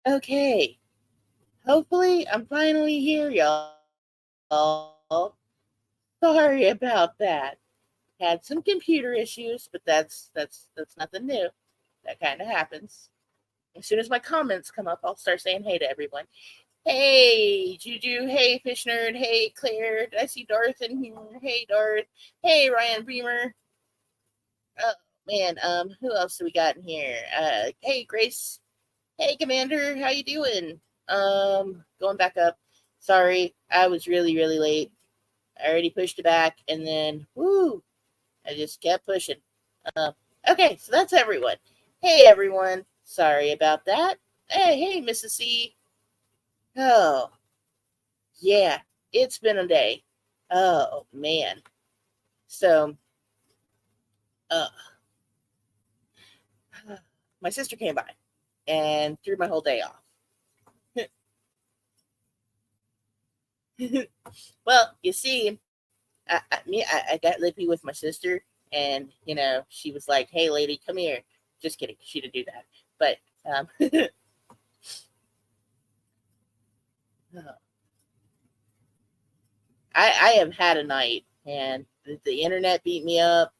Okay. Hopefully, I'm finally here, y'all. Sorry about that. Had some computer issues, but that's nothing new. That kind of happens. As soon as my comments come up, I'll start saying hey to everyone. Hey, Juju. Hey, Fish Nerd. Hey, Claire. Did I see Darth in here? Hey, Darth. Hey, Ryan Bremer. Oh man. Who else do we got in here? Hey, Grace. Hey, Commander. How you doing? Going back up. Sorry, I was really late. I already pushed it back, and then woo, I just kept pushing. Uh, okay, so that's everyone. Hey, everyone. Sorry about that. Hey, Mrs. C. Oh, yeah, it's been a day. Oh man. So, uh, my sister came by and threw my whole day off. Well, you see, I got lippy with my sister, and she was like, "Hey, lady, come here." Just kidding. She didn't do that, but I have had a night, and the internet beat me up,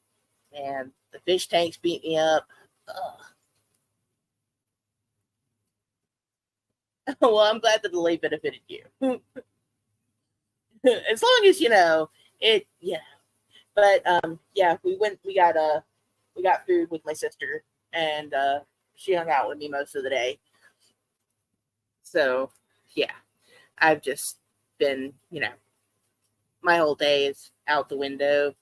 and the fish tanks beat me up. Ugh. Well, I'm glad that the delay benefited you, as long as it. Yeah, but yeah, we got food with my sister, and she hung out with me most of the day. So yeah, I've just been, my whole day is out the window.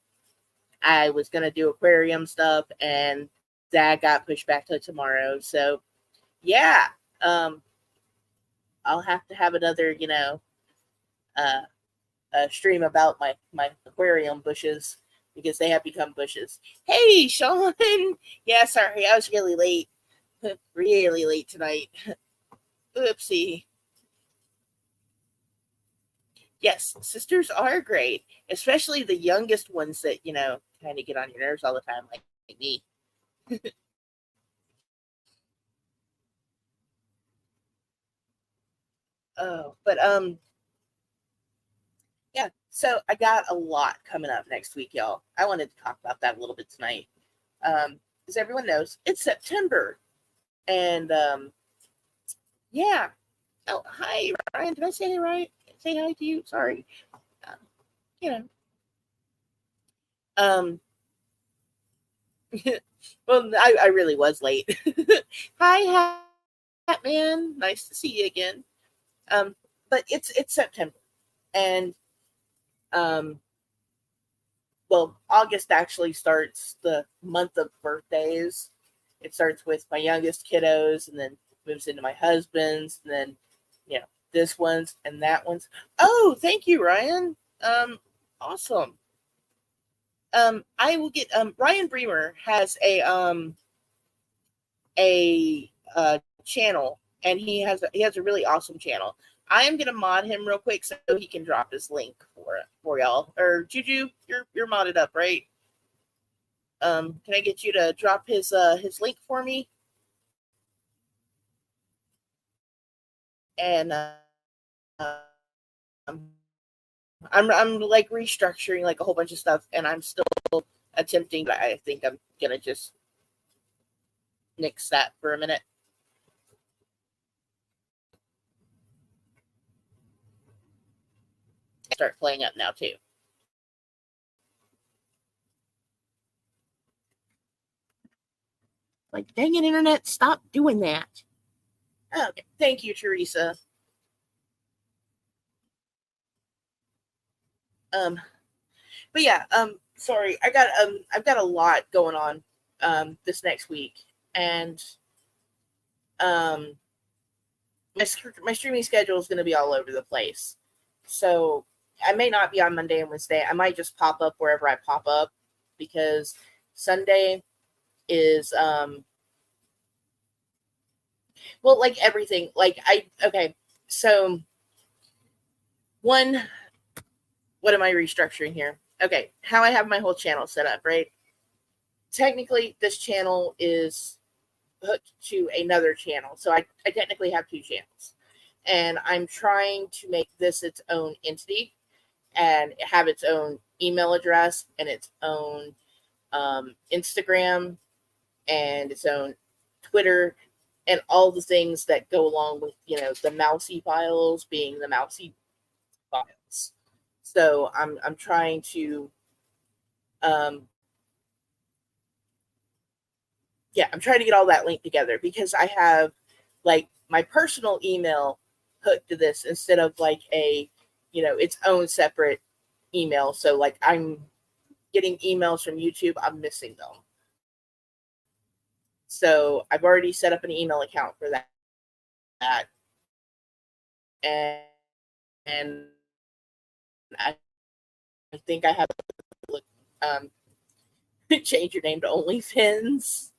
I was gonna do aquarium stuff, and that got pushed back to tomorrow. So yeah, um, I'll have to have another, uh, stream about my aquarium bushes because they have become bushes. Hey, Sean. Yeah, sorry, I was really late, really late tonight. Oopsie. Yes, sisters are great, especially the youngest ones that kind of get on your nerves all the time, like me. Oh, but yeah. So I got a lot coming up next week, y'all. I wanted to talk about that a little bit tonight. As everyone knows, it's September, and yeah. Oh, hi, Ryan. Did I say it right? Say hi to you. Sorry. Um, you know. Um. Well, I really was late. Hi, Hat Man. Nice to see you again. Um, but it's September, and um, well, August actually starts the month of birthdays. It starts with my youngest kiddos, and then moves into my husband's, and then this one's and that one's. Oh, thank you, Ryan. Awesome. I will get. Ryan Bremer has a channel, and he has a really awesome channel. I am gonna mod him real quick so he can drop his link for y'all. Or Juju, you're modded up, right? Can I get you to drop his link for me? And I'm like restructuring like a whole bunch of stuff, and I'm still attempting. But I think I'm gonna just nix that for a minute. Start playing up now too. Like, dang it, internet, stop doing that. Okay, thank you, Teresa. Um, but yeah, sorry, I've got a lot going on, this next week, and um, my streaming schedule is going to be all over the place. So I may not be on Monday and Wednesday. I might just pop up wherever I pop up because Sunday is well, like everything. Like I okay, so one, what am I restructuring here? Okay, how I have my whole channel set up, right? Technically, this channel is hooked to another channel. So I technically have two channels. And I'm trying to make this its own entity and have its own email address and its own Instagram and its own Twitter and all the things that go along with, the mousy files being the mousy files. So I'm trying to I'm trying to get all that linked together because I have like my personal email hooked to this instead of like its own separate email. So like I'm getting emails from YouTube, I'm missing them. So I've already set up an email account for that. And I think I have to change your name to OnlyFans.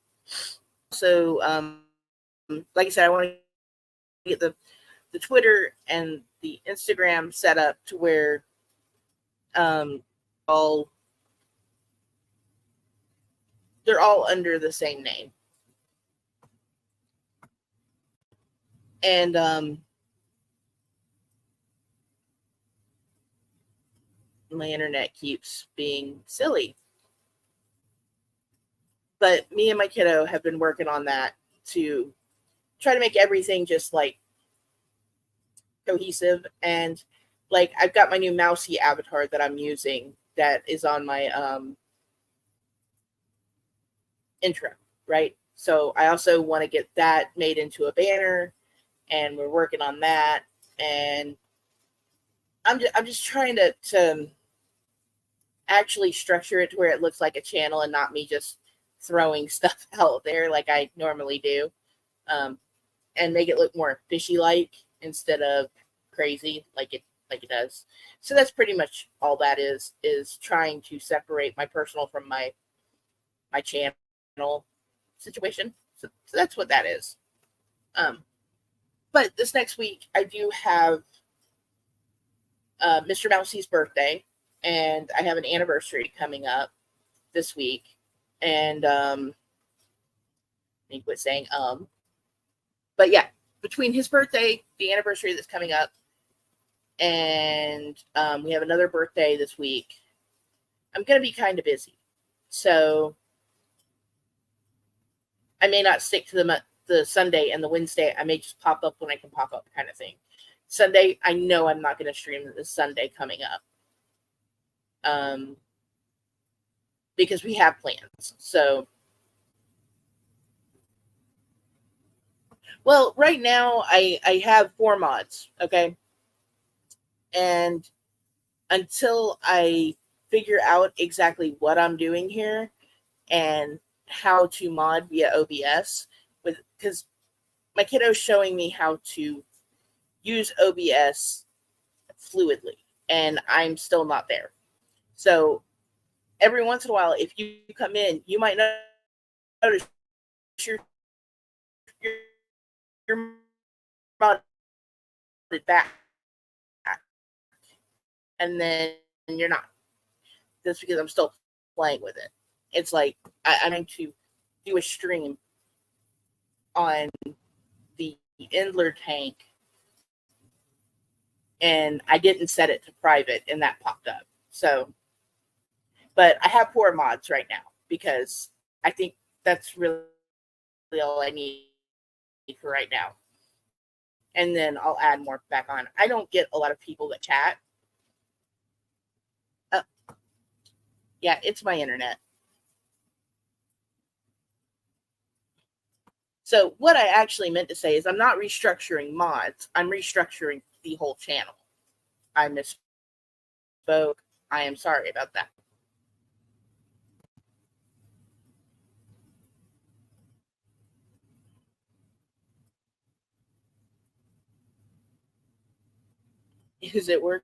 So like I said, I want to get the Twitter and the Instagram set up to where they're all under the same name. And my internet keeps being silly. But me and my kiddo have been working on that to try to make everything just like cohesive. And like I've got my new mousy avatar that I'm using that is on my intro, right? So I also want to get that made into a banner, and we're working on that. And I'm just trying to actually structure it to where it looks like a channel and not me just throwing stuff out there like I normally do, and make it look more fishy-like instead of crazy like it does. So that's pretty much all that is trying to separate my personal from my channel situation. So that's what that is. But this next week I do have Mr. Mousy's birthday, and I have an anniversary coming up this week. And I think quit saying but yeah, between his birthday, the anniversary that's coming up, and we have another birthday this week, I'm going to be kind of busy. So I may not stick to the Sunday and the Wednesday. I may just pop up when I can pop up kind of thing. Sunday, I know I'm not going to stream this Sunday coming up. Because we have plans. So, well, right now I have 4 mods, okay? And until I figure out exactly what I'm doing here and how to mod via OBS, because my kiddo's showing me how to use OBS fluidly, and I'm still not there. So every once in a while, if you come in, you might notice you're modded back, and then you're not. That's because I'm still playing with it. It's like I'm going to do a stream on the Endler tank, and I didn't set it to private, and that popped up. So, but I have 4 mods right now because I think that's really all I need for right now. And then I'll add more back on. I don't get a lot of people that chat. Yeah, it's my internet. So what I actually meant to say is I'm not restructuring mods. I'm restructuring the whole channel. I misspoke. I am sorry about that. Is it working?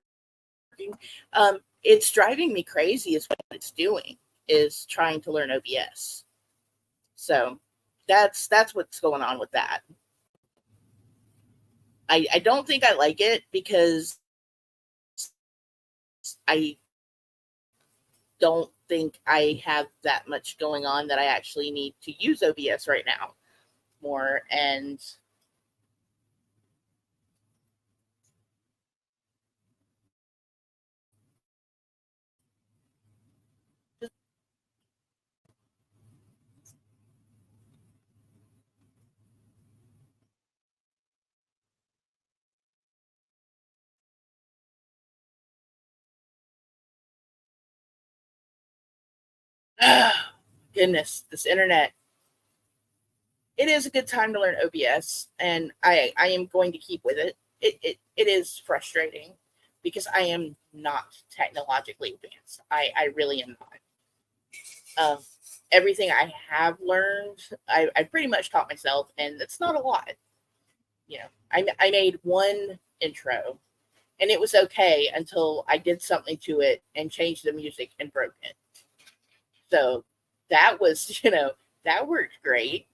It's driving me crazy is what it's doing, is trying to learn OBS. So that's what's going on with that. I don't think I like it because I don't think I have that much going on that I actually need to use OBS right now. more. And goodness, this internet. It is a good time to learn OBS, and I am going to keep with it. It is frustrating because I am not technologically advanced. I really am not. Um, Everything I have learned, I pretty much taught myself, and it's not a lot. I made one intro, and it was okay until I did something to it and changed the music and broke it. So that was, that worked great.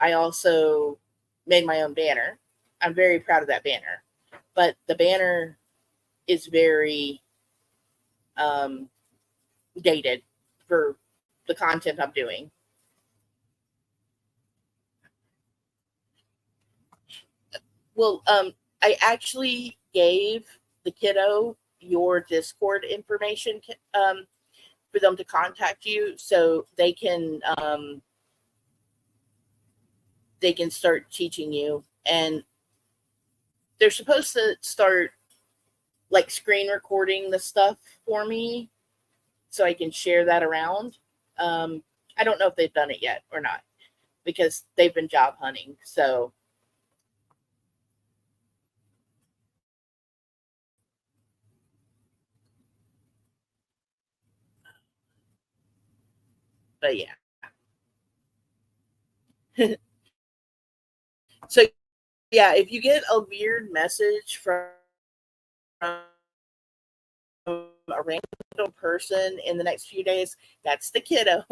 I also made my own banner. I'm very proud of that banner, but the banner is very um, dated for the content I'm doing. Well, I actually gave the kiddo your Discord information for them to contact you, so they can start teaching you. And they're supposed to start like screen recording the stuff for me so I can share that around. I don't know if they've done it yet or not because they've been job hunting. So, but yeah. So yeah, if you get a weird message from a random person in the next few days, that's the kiddo.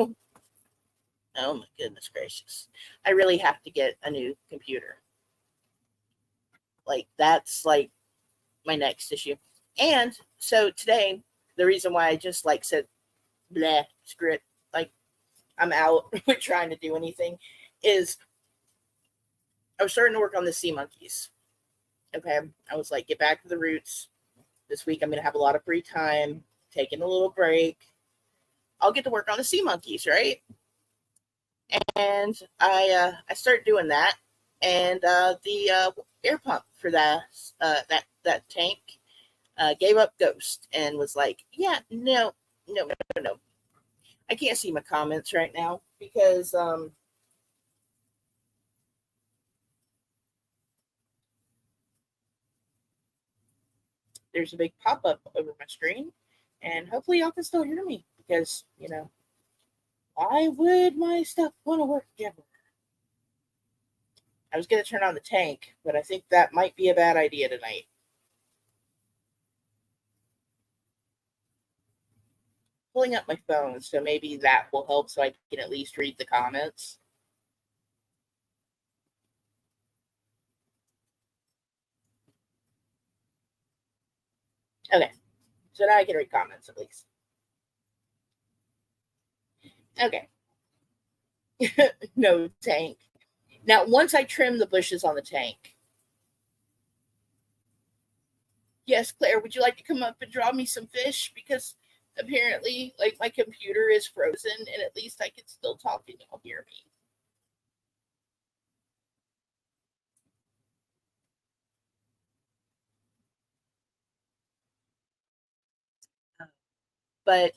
Oh my goodness gracious. I really have to get a new computer. Like that's like my next issue. And so today, the reason why I just like said bleh, screw it, like I'm out with trying to do anything is I was starting to work on the sea monkeys. Okay. I was like, get back to the roots. This week I'm gonna have a lot of free time, taking a little break. I'll get to work on the sea monkeys, right? And I started doing that, and the air pump for that tank gave up ghost and was like, yeah, no, no, no, no, no. I can't see my comments right now because there's a big pop up over my screen, and hopefully y'all can still hear me because why would my stuff want to work together? I was going to turn on the tank, but I think that might be a bad idea tonight. Pulling up my phone, so maybe that will help so I can at least read the comments. Okay, so now I can read comments at least. Okay, no tank. Now, once I trim the bushes on the tank, yes, Claire, would you like to come up and draw me some fish? Because apparently, like, my computer is frozen, and at least I can still talk and y'all hear me. But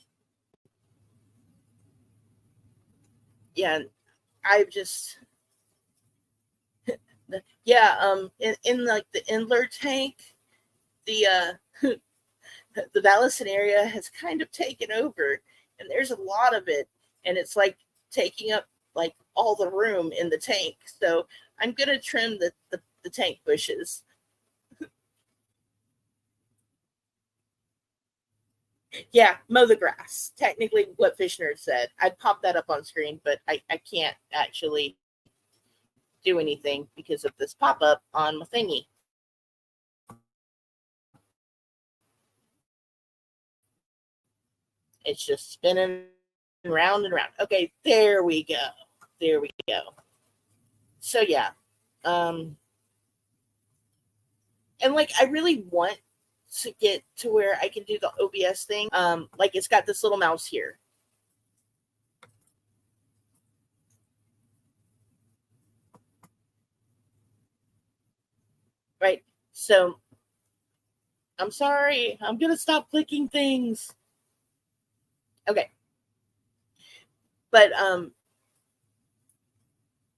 yeah, I've just yeah, in like the inler tank, the the Ballison area has kind of taken over, and there's a lot of it, and it's like taking up like all the room in the tank. So I'm gonna trim the tank bushes. Yeah, mow the grass. Technically, what Fish Nerd said. I'd pop that up on screen, but I can't actually do anything because of this pop up on my thingy. It's just spinning round and round. Okay, there we go. There we go. So yeah, um, and like I really want to get to where I can do the OBS thing. Like it's got this little mouse here, right? So I'm sorry, I'm gonna stop clicking things. Okay, but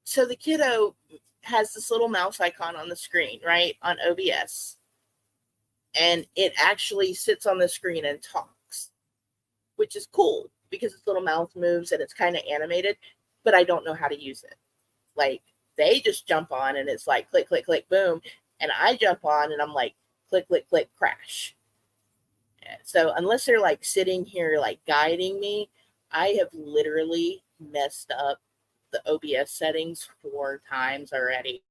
so the kiddo has this little mouse icon on the screen, right, on OBS, and it actually sits on the screen and talks, which is cool because its little mouth moves and it's kind of animated, but I don't know how to use it. Like they just jump on and it's like click, click, click, boom. And I jump on and I'm like click, click, click, crash. So unless they're like sitting here like guiding me, I have literally messed up the OBS settings 4 times already.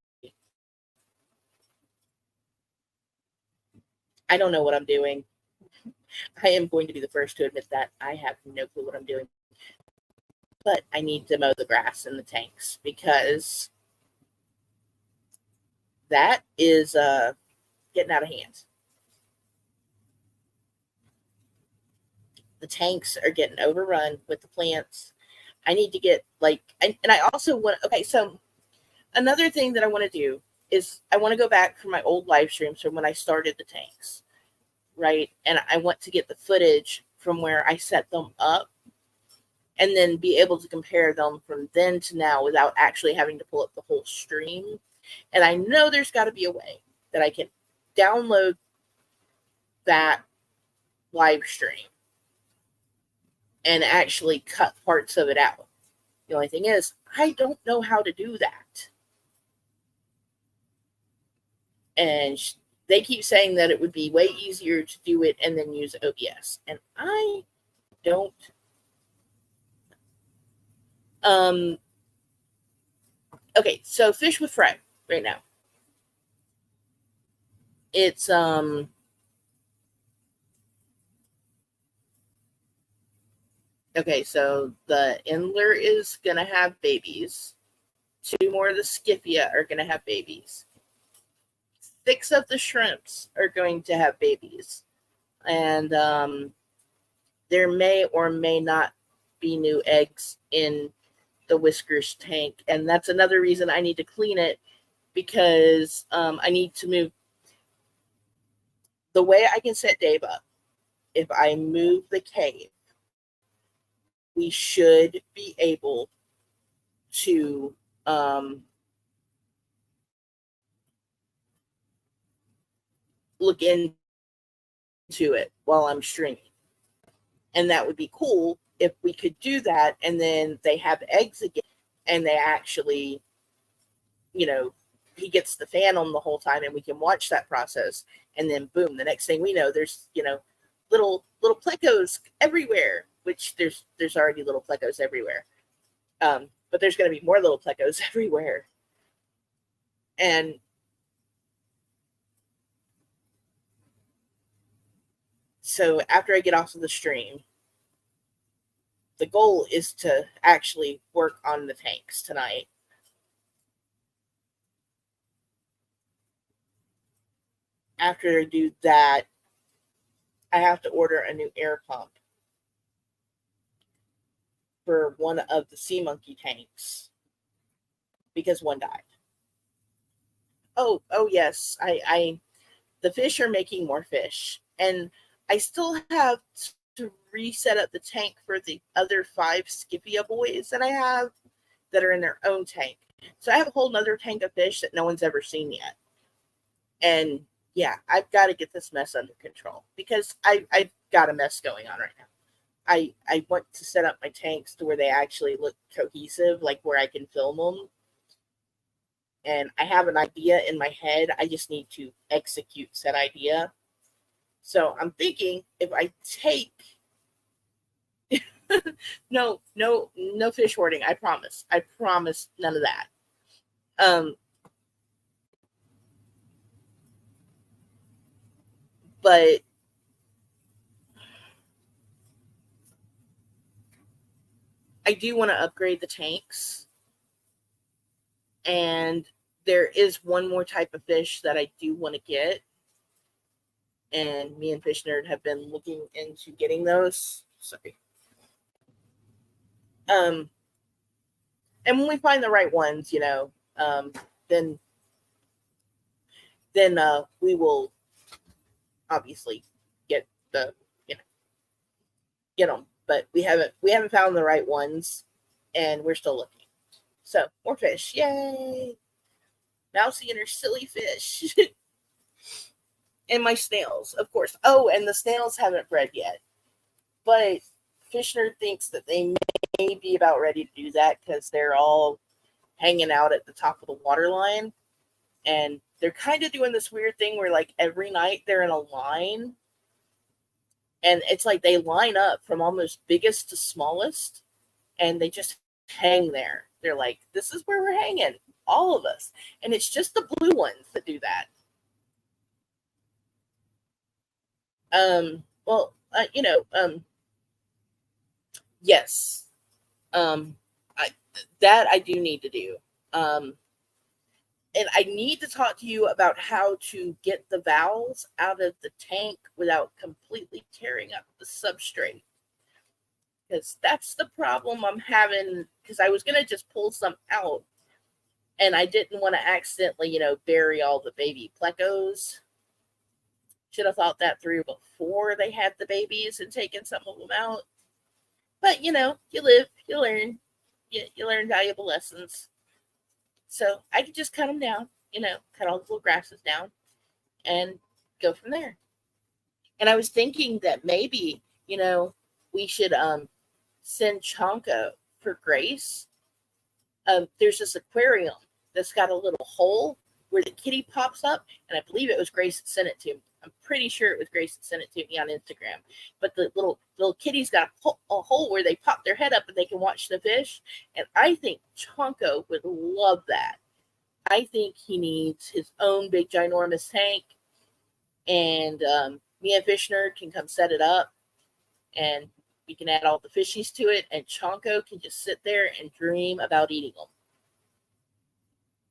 I don't know what I'm doing. I am going to be the first to admit that I have no clue what I'm doing. But I need to mow the grass in the tanks because that is getting out of hand. The tanks are getting overrun with the plants. I need to get like, and I also want, okay, so another thing that I want to do is I want to go back for my old live streams from when I started the tanks, right? And I want to get the footage from where I set them up and then be able to compare them from then to now without actually having to pull up the whole stream. And I know there's got to be a way that I can download that live stream and actually cut parts of it out. The only thing is, I don't know how to do that. And they keep saying that it would be way easier to do it and then use OBS. And I don't. Um, okay, so fish with Fred right now. It's okay, so the Endler is gonna have babies. 2 more of the Scipia are gonna have babies. 6 of the shrimps are going to have babies. And there may or may not be new eggs in the Whiskers tank. And that's another reason I need to clean it because I need to move. The way I can set Dave up, if I move the cave, we should be able to look into it while I'm streaming. And that would be cool if we could do that and then they have eggs again and they actually, you know, he gets the fan on the whole time and we can watch that process. And then boom, the next thing we know, there's, you know, little plecos everywhere, which there's already little plecos everywhere. But there's going to be more little plecos everywhere. And so after I get off of the stream, the goal is to actually work on the tanks tonight. After I do that, I have to order a new air pump for one of the sea monkey tanks because one died. Oh yes, I the fish are making more fish, and I still have to reset up the tank for the other 5 Scipia boys that I have that are in their own tank. So I have a whole nother tank of fish that no one's ever seen yet. And yeah, I've got to get this mess under control because I've got a mess going on right now. I want to set up my tanks to where they actually look cohesive, like where I can film them. And I have an idea in my head. I just need to execute said idea. So I'm thinking if I take no fish hoarding. I promise. I promise none of that. But I do want to upgrade the tanks And there is one more type of fish that I do want to get. And me and Fish Nerd have been looking into getting those. Sorry. Um, and when we find the right ones, then we will obviously get the you know get them. But we haven't found the right ones, and we're still looking. So more fish, yay! Mousy and her silly fish, and my snails, of course. Oh, and the snails haven't bred yet, but Fishner thinks that they may be about ready to do that because they're all hanging out at the top of the water line, and they're kind of doing this weird thing where like every night they're in a line, and it's like they line up from almost biggest to smallest, and they just hang there. They're like, this is where we're hanging, all of us. And it's just the blue ones that do that. Well, yes. Um, I, that I do need to do. Um, and I need to talk to you about how to get the valves out of the tank without completely tearing up the substrate. Because that's the problem I'm having. Because I was going to just pull some out, and I didn't want to accidentally, bury all the baby plecos. Should have thought that through before they had the babies and taken some of them out. But, you live, you learn. You learn valuable lessons. So I could just cut them down, cut all the little grasses down and go from there. And I was thinking that maybe, we should send Chonka for Grace. There's this aquarium that's got a little hole where the kitty pops up, and I believe it was Grace that sent it to me. I'm pretty sure it was Grace that sent it to me on Instagram. But the little kitty's got a hole where they pop their head up and they can watch the fish. And I think Chonko would love that. I think he needs his own big ginormous tank, and me and Fish Nerd can come set it up, and we can add all the fishies to it, and Chonko can just sit there and dream about eating them.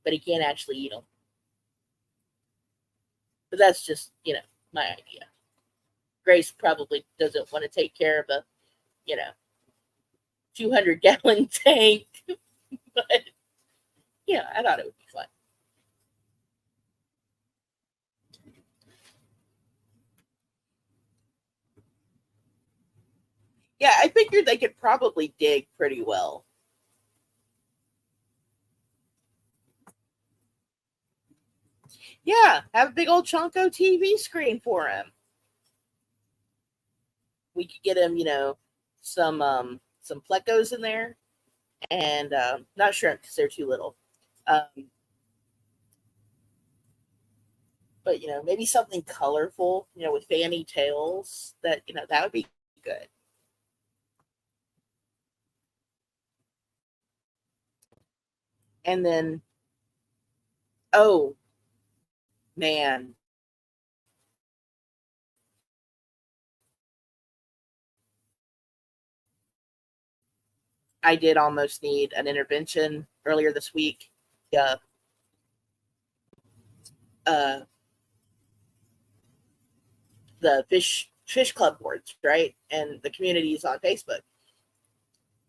But he can't actually eat them. But that's just, my idea. Grace probably doesn't want to take care of a, 200-gallon tank. But, I thought it would be fun. Yeah, I figured they could probably dig pretty well. Yeah, have a big old Chonko TV screen for him. We could get him, some plecos in there, and not shrimp because they're too little. Um, but maybe something colorful, with fanny tails. That would be good. And then, oh man, I did almost need an intervention earlier this week. Yeah, uh, the fish club boards, right, and the communities on Facebook,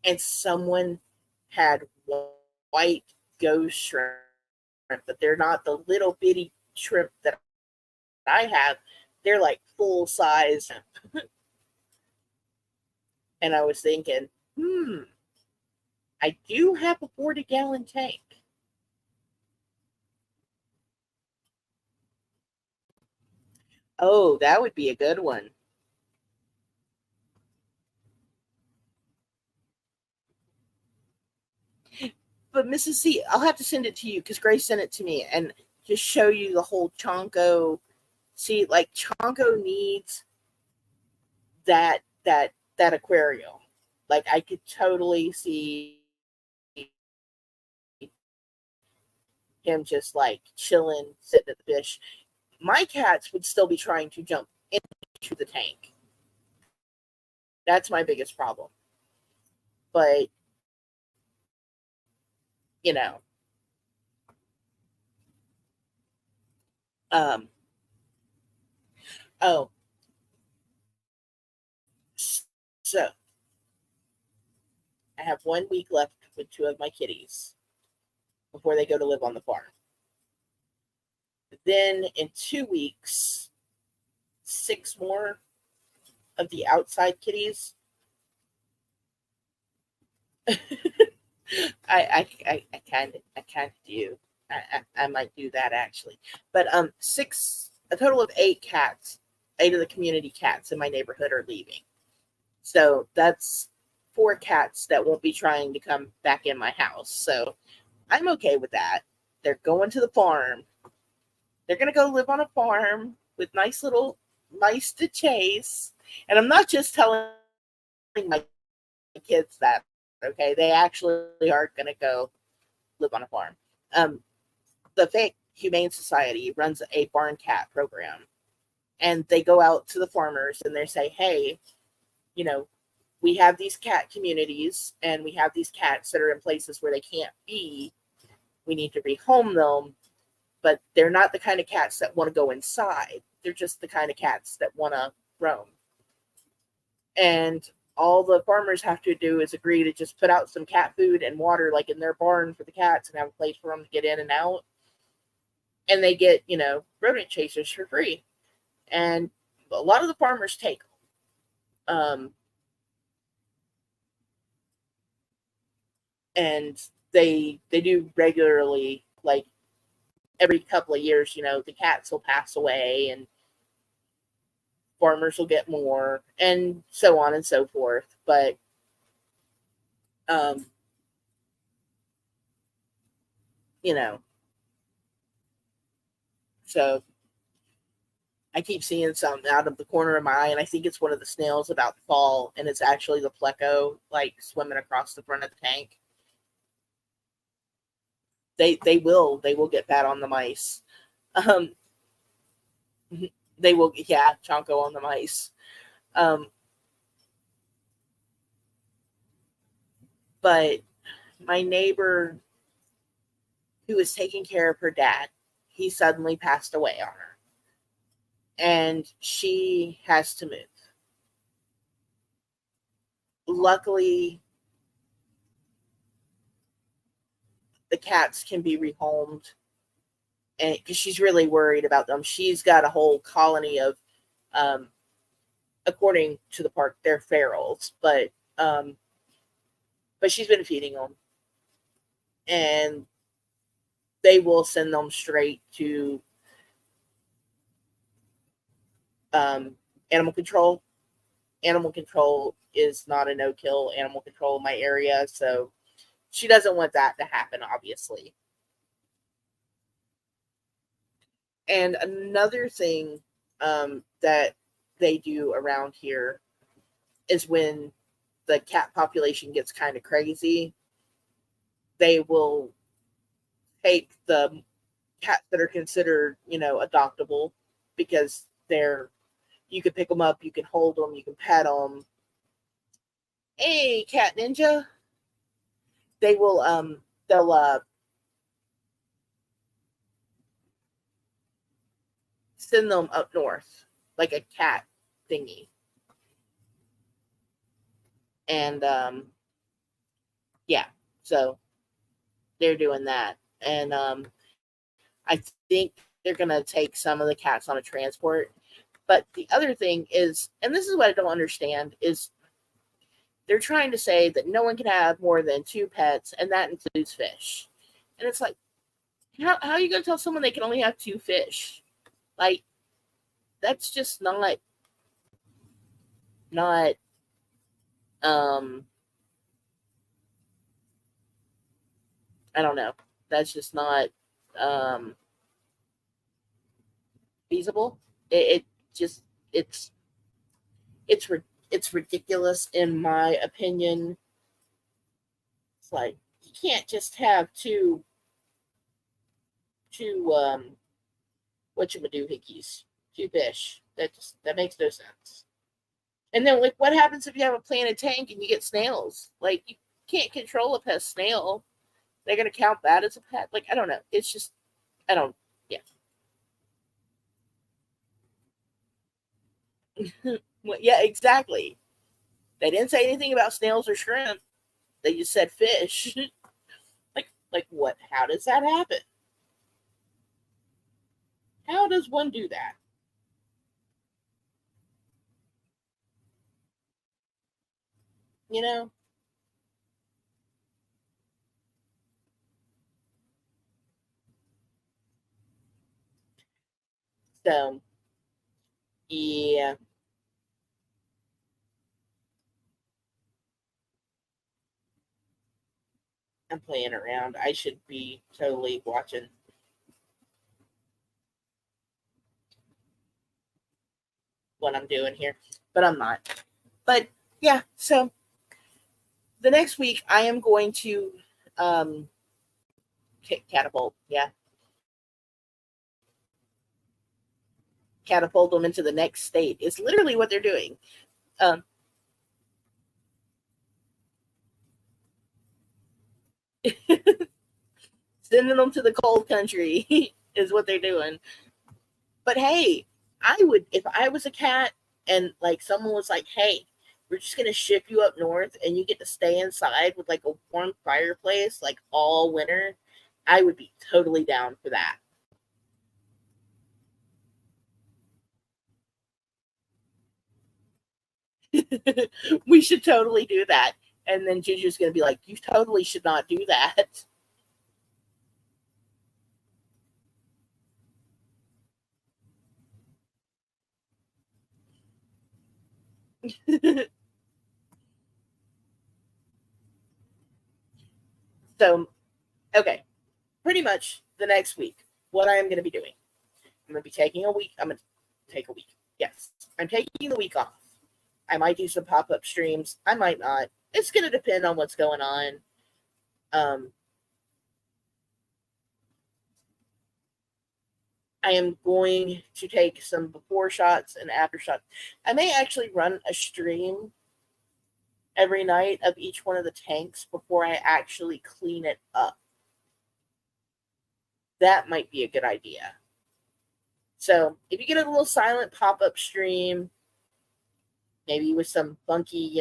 and someone had white ghost shrimp, but they're not the little bitty shrimp that I have. They're like full size. And I was thinking, I do have a 40-gallon tank. Oh, that would be a good one. But Mrs. C, I'll have to send it to you because Grace sent it to me, and just show you the whole Chonko. See, like Chonko needs that aquarium. Like I could totally see him just like chilling, sitting at the fish. My cats would still be trying to jump into the tank. That's my biggest problem. But you know, Um, oh, so I have 1 week left with two of my kitties before they go to live on the farm. Then in 2 weeks, six more of the outside kitties. I kind of do. I might do that actually, but a total of 8 cats, 8 of the community cats in my neighborhood are leaving. So that's 4 cats that won't be trying to come back in my house. So I'm okay with that. They're going to the farm. They're gonna go live on a farm with nice little mice to chase. And I'm not just telling my kids that. Okay, they actually are gonna go live on a farm. Um, the Fake Humane Society runs a barn cat program, and they go out to the farmers and they say, "Hey, you know, we have these cat communities, and we have these cats that are in places where they can't be. We need to rehome them, but they're not the kind of cats that want to go inside. They're just the kind of cats that want to roam." And all the farmers have to do is agree to just put out some cat food and water, like in their barn for the cats, and have a place for them to get in and out. And they get, rodent chasers for free. And a lot of the farmers take them. And they do regularly, like every couple of years, the cats will pass away and farmers will get more, and so on and so forth. But um, you know, so I keep seeing something out of the corner of my eye, and I think it's one of the snails about to fall, and it's actually the pleco, like swimming across the front of the tank. They will get fat on the mice. Um, they will, yeah, chonko on the mice. Um, but my neighbor who was taking care of her dad, he suddenly passed away on her, and she has to move. Luckily, the cats can be rehomed, and because she's really worried about them, she's got a whole colony of, um, according to the park, they're ferals, um, but she's been feeding them, and they will send them straight to um, animal control. Animal control is not a no-kill animal control in my area, so she doesn't want that to happen, obviously. And another thing that they do around here is when the cat population gets kind of crazy, they will take the cats that are considered, adoptable, because you can pick them up, you can hold them, you can pet them. Hey, cat ninja. They'll send them up north like a cat thingy, and yeah, so they're doing that, and I think they're gonna take some of the cats on a transport. But the other thing is, and this is what I don't understand, is they're trying to say that no one can have more than 2 pets, and that includes fish. And it's like, how are you going to tell someone they can only have 2 fish? Like, that's just not I don't know. That's just not um, feasible. It just it's it's ridiculous in my opinion. It's like you can't just have two whatchamadoohickeys, 2 fish. That makes no sense. And then, like, what happens if you have a planted tank and you get snails? Like, you can't control a pest snail. They're gonna count that as a pet. Like, I don't know. It's just I don't. Yeah. Well, yeah, exactly. They didn't say anything about snails or shrimp. They just said fish. Like what? How does that happen? How does one do that? You know. So yeah, I'm playing around. I should be totally watching what I'm doing here, but I'm not. But yeah, so the next week I am going to um, catapult. Yeah, catapult them into the next state. It's literally what they're doing. Um, Sending them to the cold country is what they're doing. But hey, I would if I was a cat and like someone was like, "Hey, we're just gonna ship you up north and you get to stay inside with like a warm fireplace like all winter." I would be totally down for that. We should totally do that. And then Juju's gonna be like, "You totally should not do that." So okay, pretty much the next week, what I am gonna be doing. I'm gonna be taking a week. I'm gonna take a week. Yes, I'm taking the week off. I might do some pop up streams. I might not. It's going to depend on what's going on. Um, I am going to take some before shots and after shots. I may actually run a stream every night of each one of the tanks before I actually clean it up. That might be a good idea. So if you get a little silent pop up stream, maybe with some funky,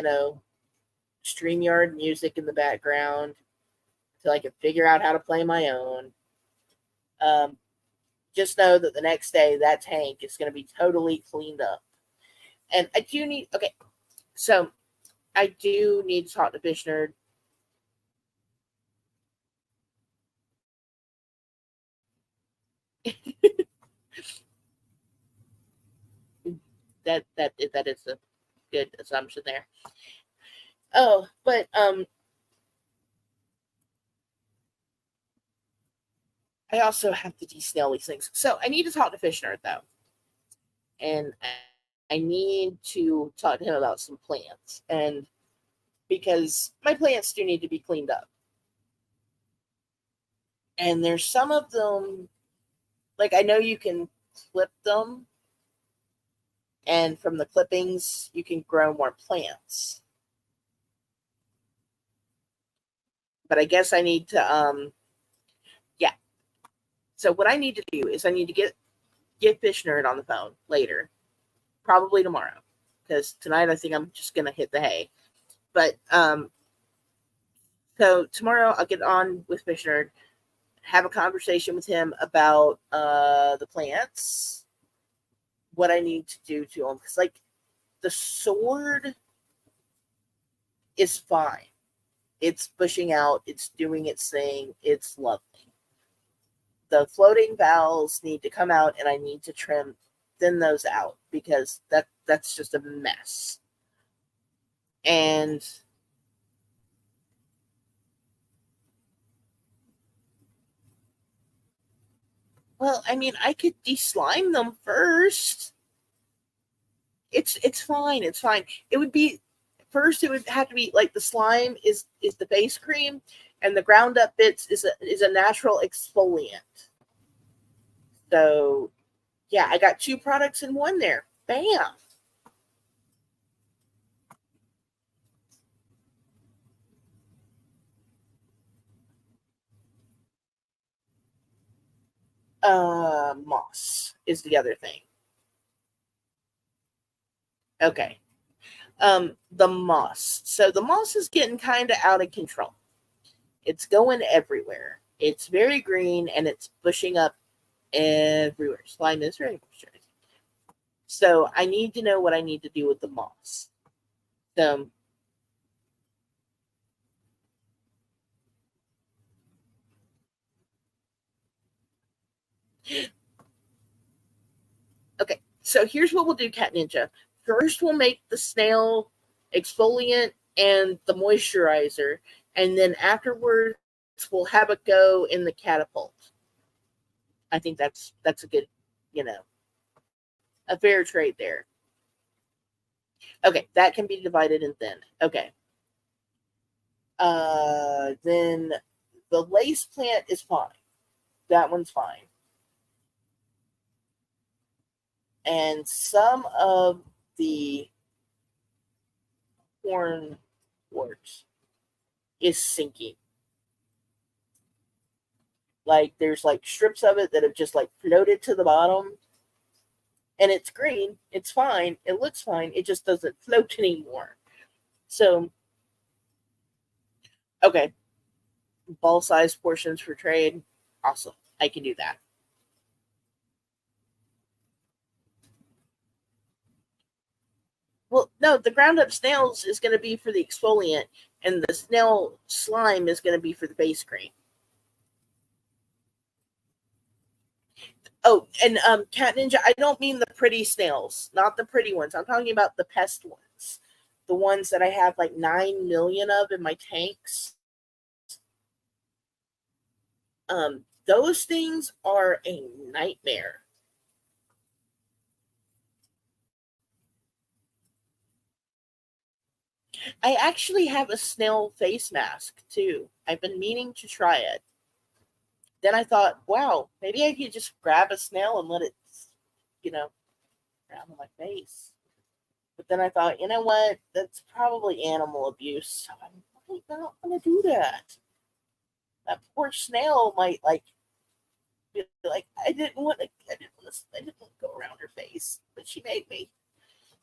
StreamYard music in the background, until I can figure out how to play my own. Um, just know that the next day that tank is going to be totally cleaned up. And I do need, okay, so I do need to talk to Fish Nerd. That is a good assumption there. Oh, but I also have to de-snail these things. So I need to talk to Fish Nerd though, and I need to talk to him about some plants, and because my plants do need to be cleaned up, and there's some of them, like I know you can clip them, and from the clippings you can grow more plants. But I guess I need to yeah. So what I need to do is I need to get Fish Nerd on the phone later, probably tomorrow, because tonight I think I'm just gonna hit the hay. But so tomorrow I'll get on with Fish Nerd, have a conversation with him about the plants, what I need to do to them, because like the sword is fine. It's pushing out, it's doing its thing, it's lovely. The floating valves need to come out and I need to thin those out because that's just a mess. And well, I mean, I could deslime them first. It's fine. It's fine. It would be first. It would have to be like the slime is the base cream, and the ground up bits is a natural exfoliant. So yeah, I got two products in one there. Bam. Moss is the other thing. Okay. The moss. So the moss is getting kind of out of control. It's going everywhere. It's very green and it's bushing up everywhere. Slime is very moisturizing. So I need to know what I need to do with the moss. So okay, so here's what we'll do, Cat Ninja. First, we'll make the snail exfoliant and the moisturizer, and then afterwards, we'll have it go in the catapult. I think that's a good, you know, a fair trade there. Okay, that can be divided and thin. Okay, then the lace plant is fine. That one's fine, and some of the corn works is sinking. Like there's like strips of it that have just like floated to the bottom, and it's green. It's fine. It looks fine. It just doesn't float anymore. So okay, ball size portions for trade. Awesome. I can do that. Well, no, the ground up snails is going to be for the exfoliant, and the snail slime is going to be for the base cream. Oh, and Cat Ninja, I don't mean the pretty snails, not the pretty ones. I'm talking about the pest ones, the ones that I have like 9 million of in my tanks. Those things are a nightmare. I actually have a snail face mask too. I've been meaning to try it. Then I thought, wow, maybe I could just grab a snail and let it, you know, around on my face. But then I thought, you know what? That's probably animal abuse. So I might not want to do that. That poor snail might like be like, I didn't want to go around her face, but she made me.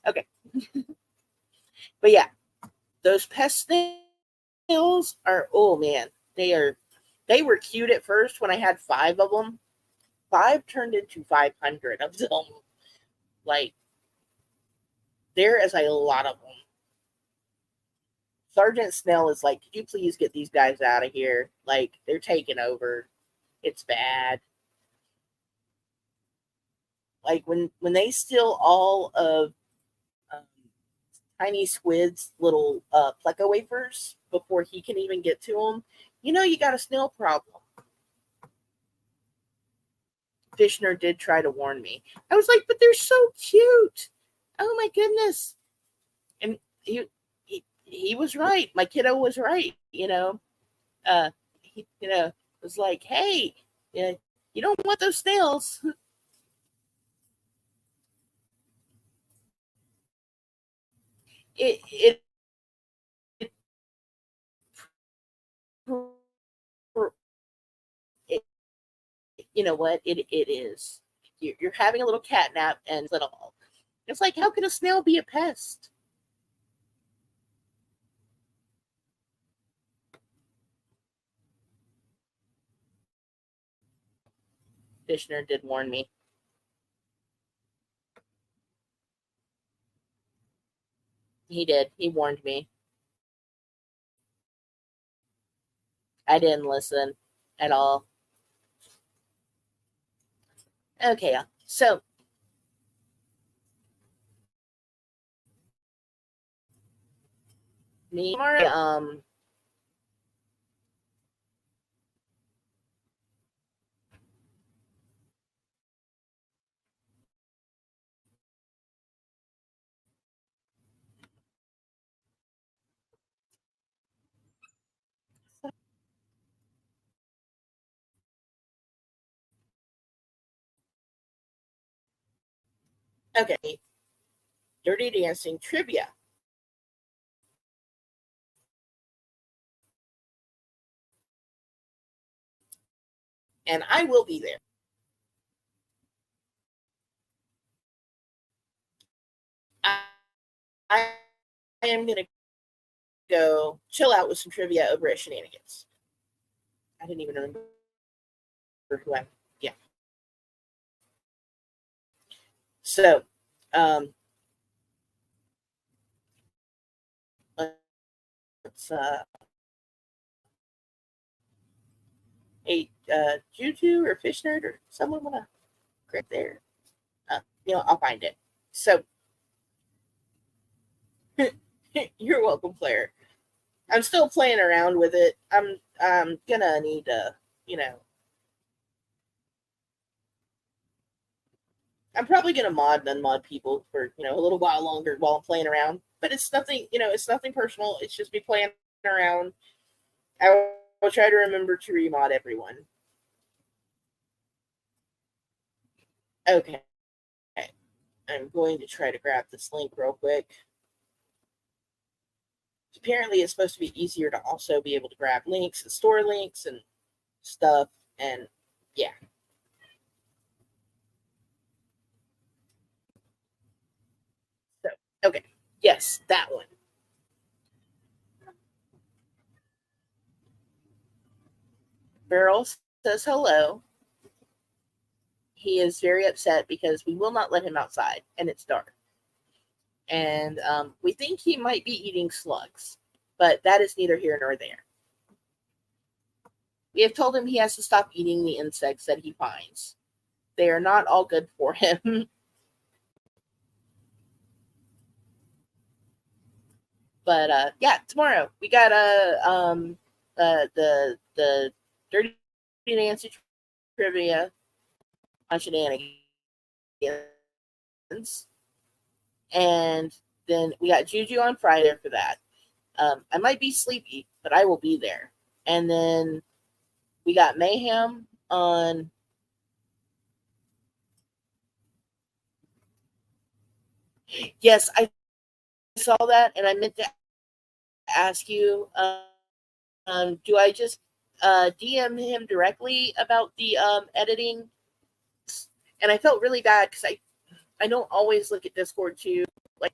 Okay, but yeah, those pest snails are, oh man, they were cute at first when I had five of them. Five turned into 500 of them. Like there is a lot of them. Sergeant Snell is like, could you please get these guys out of here? Like they're taking over. It's bad. Like when they steal all of um, Tiny Squid's little Pleco wafers before he can even get to them, you know you got a snail problem. Fishner did try to warn me. I was like, but they're so cute. Oh my goodness. And he was right. My kiddo was right. Was like, hey, yeah, you don't want those snails. It it you know what it is. You're having a little cat nap and little. It's like, how could a snail be a pest? Fishner did warn me. He did. He warned me. I didn't listen at all. Okay, so me, okay, Dirty Dancing trivia, and I will be there. I am going to go chill out with some trivia over at Shenanigans. I didn't even remember who I'm. Yeah. So, um, let's Juju or Fish Nerd or someone want to grab there. I'll find it. So, you're welcome, Claire. I'm still playing around with it. I'm gonna need to, I'm probably gonna mod and unmod people for a little while longer while I'm playing around. But it's nothing, it's nothing personal. It's just me playing around. I will try to remember to remod everyone. Okay. I'm going to try to grab this link real quick. Apparently, it's supposed to be easier to also be able to grab links and store links and stuff. And yeah. So, okay. Yes, that one. Beryl says hello. He is very upset because we will not let him outside and it's dark. And we think he might be eating slugs, but that is neither here nor there. We have told him he has to stop eating the insects that he finds. They are not all good for him. But yeah, tomorrow we got the Dirty Nancy trivia on Shenanigans, and then we got Juju on Friday for that. I might be sleepy, but I will be there. And then we got Mayhem on. Yes, I saw that, and I meant to ask you. Do I just DM him directly about the editing? And I felt really bad because I don't always look at Discord too, like,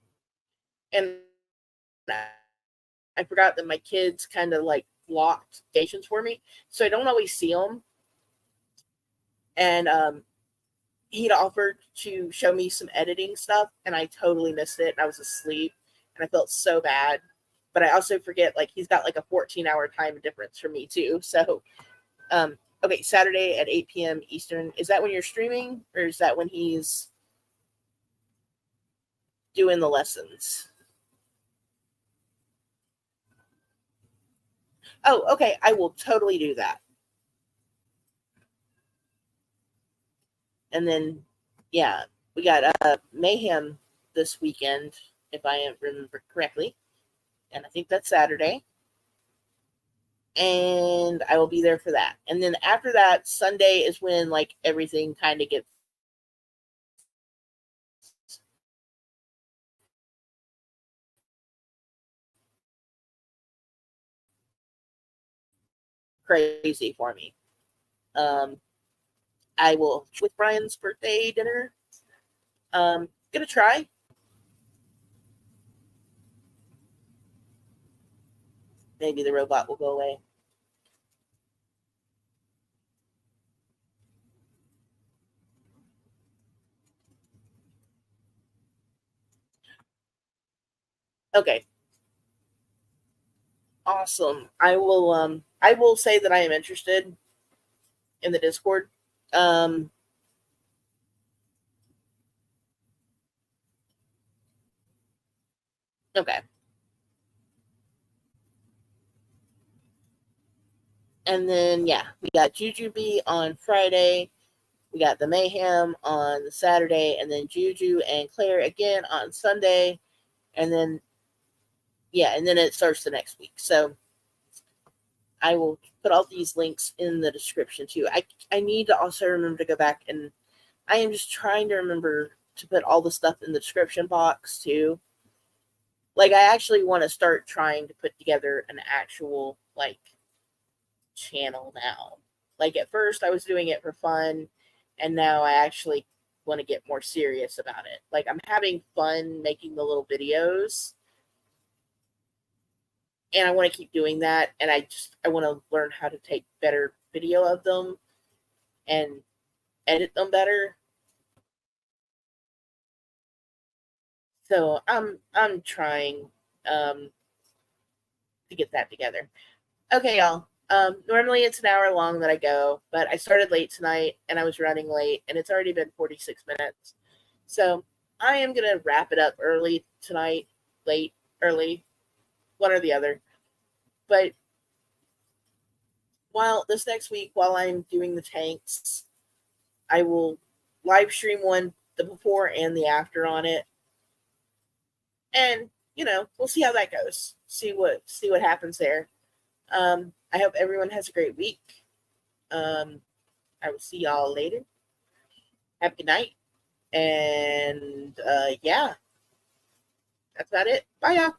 and I forgot that my kids kind of like blocked stations for me, so I don't always see them. And he'd offered to show me some editing stuff, and I totally missed it. And I was asleep, and I felt so bad. But I also forget, like, he's got like a 14-hour time difference from me too. So, okay, Saturday at 8 p.m. Eastern. Is that when you're streaming, or is that when he's doing the lessons? Oh, okay. I will totally do that. And then, yeah, we got Mayhem this weekend, if I remember correctly. And I think that's Saturday. And I will be there for that. And then after that, Sunday is when like everything kind of gets crazy for me. Um, I will with Brian's birthday dinner. Gonna try. Maybe the robot will go away. Okay. Awesome. I will say that I am interested in the Discord. Um okay. And then yeah, we got Jujubee on Friday. We got the Mayhem on Saturday, and then Juju and Claire again on Sunday. And then yeah, and then it starts the next week. So I will put all these links in the description too. I need to also remember to go back, and I am just trying to remember to put all the stuff in the description box too. Like I actually want to start trying to put together an actual like channel now. Like at first I was doing it for fun, and now I actually want to get more serious about it. Like, I'm having fun making the little videos, and I want to keep doing that. And I want to learn how to take better video of them and edit them better. So I'm trying to get that together. Okay, y'all. Normally it's an hour long that I go, but I started late tonight and I was running late, and it's already been 46 minutes. So I am gonna wrap it up early tonight, late, early, one or the other. But while this next week, while I'm doing the tanks, I will live stream one, the before and the after on it, and we'll see how that goes. See what happens there. I hope everyone has a great week. I will see y'all later. Have a good night. And yeah, that's about it. Bye, y'all.